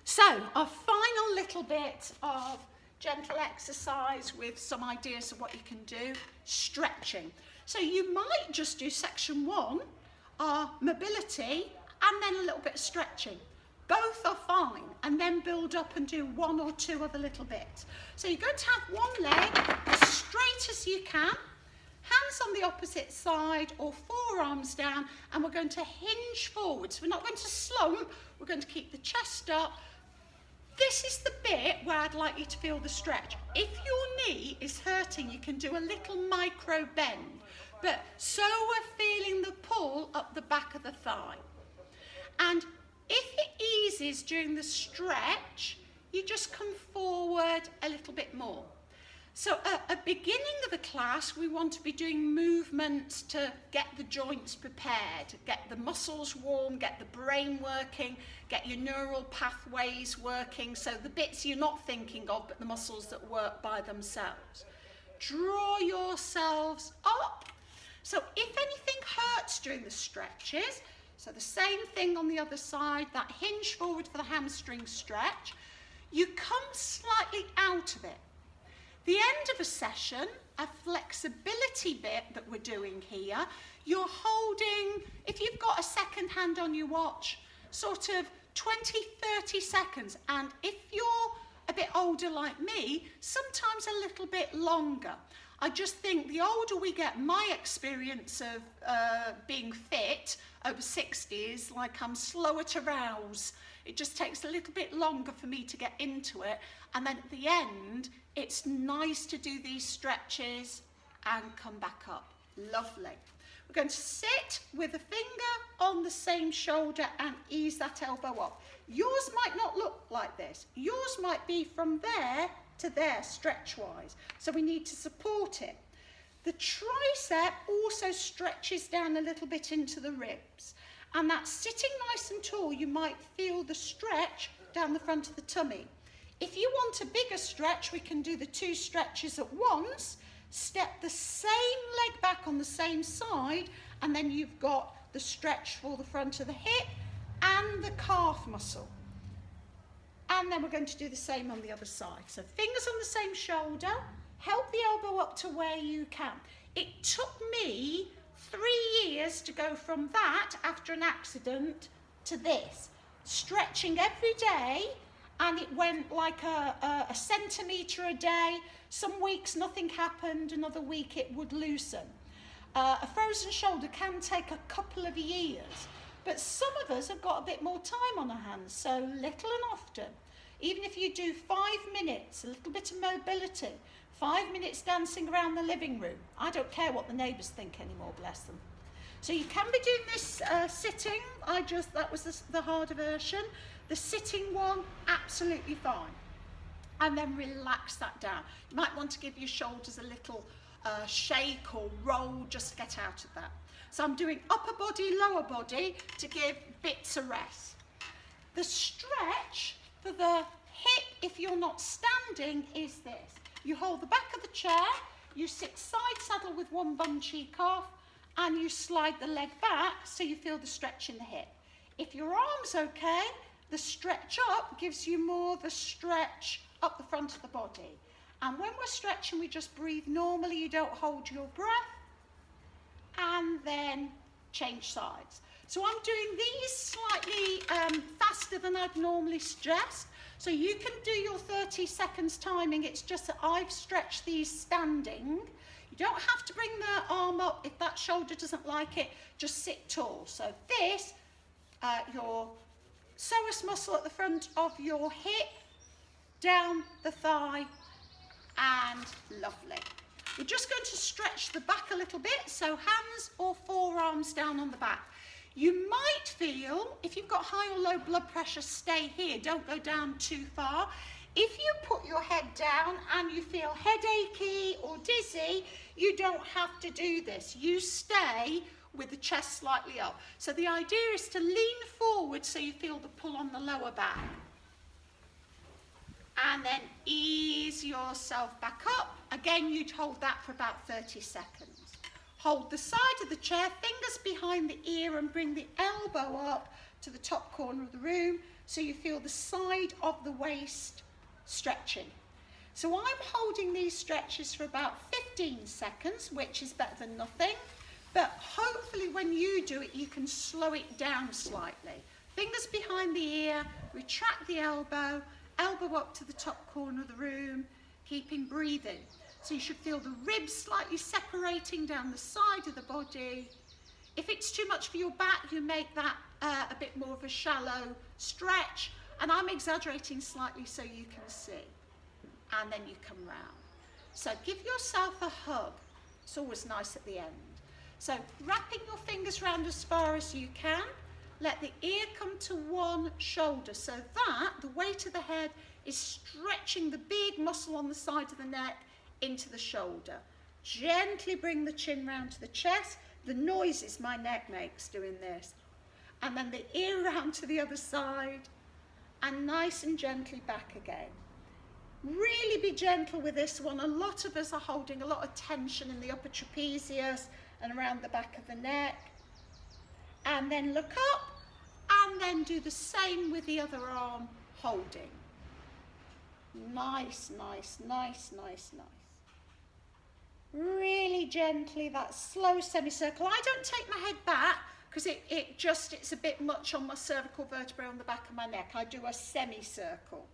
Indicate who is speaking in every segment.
Speaker 1: So, a final little bit of gentle exercise with some ideas of what you can do, stretching. So you might just do section 1, mobility, and then a little bit of stretching. Both are fine, and then build up and do 1 or 2 other little bits. So you're going to have one leg as straight as you can, hands on the opposite side or forearms down, and we're going to hinge forward. So we're not going to slump, we're going to keep the chest up. This is the bit where I'd like you to feel the stretch. If your knee is hurting, you can do a little micro bend, but so we're feeling the pull up the back of the thigh. And if it eases during the stretch, you just come forward a little bit more. So at the beginning of the class, we want to be doing movements to get the joints prepared, get the muscles warm, get the brain working, get your neural pathways working, so the bits you're not thinking of, but the muscles that work by themselves. Draw yourselves up. So if anything hurts during the stretches, so the same thing on the other side, that hinge forward for the hamstring stretch, you come slightly out of it. The end of a session, a flexibility bit that we're doing here, you're holding, if you've got a second hand on your watch, sort of 20, 30 seconds. And if you're a bit older like me, sometimes a little bit longer. I just think the older we get, my experience of being fit over 60 is like I'm slower to rouse. It just takes a little bit longer for me to get into it. And then at the end, it's nice to do these stretches and come back up. Lovely. We're going to sit with a finger on the same shoulder and ease that elbow up. Yours might not look like this. Yours might be from there to there, stretch-wise. So we need to support it. The tricep also stretches down a little bit into the ribs. And that's sitting nice and tall, you might feel the stretch down the front of the tummy. If you want a bigger stretch, we can do the 2 stretches at once, step the same leg back on the same side, and then you've got the stretch for the front of the hip and the calf muscle. And then we're going to do the same on the other side. So fingers on the same shoulder, help the elbow up to where you can. It took me 3 years to go from that after an accident to this. Stretching every day, and it went like a centimetre a day. Some weeks nothing happened, another week it would loosen. A frozen shoulder can take a couple of years, but some of us have got a bit more time on our hands, so little and often. Even if you do 5 minutes, a little bit of mobility, 5 minutes dancing around the living room. I don't care what the neighbours think anymore, bless them. So you can be doing this sitting. That was the harder version. The sitting one, absolutely fine. And then relax that down. You might want to give your shoulders a little shake or roll just to get out of that. So I'm doing upper body, lower body to give bits of rest. The stretch for the hip, if you're not standing, is this. You hold the back of the chair, you sit side saddle with one bum cheek off, and you slide the leg back so you feel the stretch in the hip. If your arm's okay, the stretch up gives you more the stretch up the front of the body. And when we're stretching, we just breathe normally. You don't hold your breath. And then change sides. So I'm doing these slightly faster than I'd normally suggest. So you can do your 30 seconds timing. It's just that I've stretched these standing. You don't have to bring the arm up. If that shoulder doesn't like it, just sit tall. So this, your psoas muscle at the front of your hip, down the thigh, and lovely. We're just going to stretch the back a little bit, so hands or forearms down on the back. You might feel, if you've got high or low blood pressure, stay here, don't go down too far. If you put your head down and you feel headachy or dizzy, you don't have to do this. You stay with the chest slightly up. So the idea is to lean forward so you feel the pull on the lower back. And then ease yourself back up. Again, you'd hold that for about 30 seconds. Hold the side of the chair, fingers behind the ear, and bring the elbow up to the top corner of the room, so you feel the side of the waist stretching. So I'm holding these stretches for about 15 seconds, which is better than nothing, but hopefully when you do it, you can slow it down slightly. Fingers behind the ear, retract the elbow, elbow up to the top corner of the room, keeping breathing. So you should feel the ribs slightly separating down the side of the body. If it's too much for your back, you make that a bit more of a shallow stretch, and I'm exaggerating slightly so you can see. And then you come round. So give yourself a hug. It's always nice at the end. So wrapping your fingers round as far as you can. Let the ear come to one shoulder, so that the weight of the head is stretching the big muscle on the side of the neck into the shoulder. Gently bring the chin round to the chest. The noises my neck makes doing this. And then the ear round to the other side, and nice and gently back again. Really be gentle with this one. A lot of us are holding a lot of tension in the upper trapezius and around the back of the neck. And then look up, and then do the same with the other arm, holding. Nice, nice, nice, nice, nice. Really gently, that slow semicircle. I don't take my head back because it's a bit much on my cervical vertebrae on the back of my neck. I do a semicircle.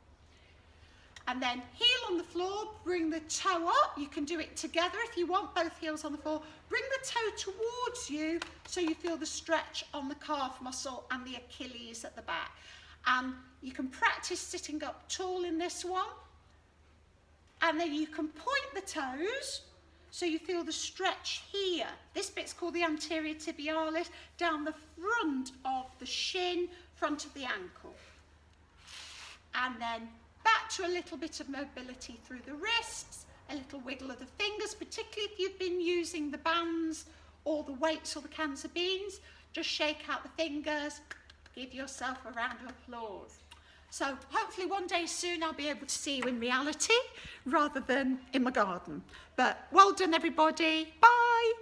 Speaker 1: And then heel on the floor, bring the toe up. You can do it together if you want, both heels on the floor. Bring the toe towards you so you feel the stretch on the calf muscle and the Achilles at the back. And you can practice sitting up tall in this one. And then you can point the toes so you feel the stretch here. This bit's called the anterior tibialis, down the front of the shin, front of the ankle. And then back to a little bit of mobility through the wrists, a little wiggle of the fingers, particularly if you've been using the bands or the weights or the cans of beans. Just shake out the fingers, give yourself a round of applause. So hopefully one day soon I'll be able to see you in reality rather than in my garden. But well done everybody, bye.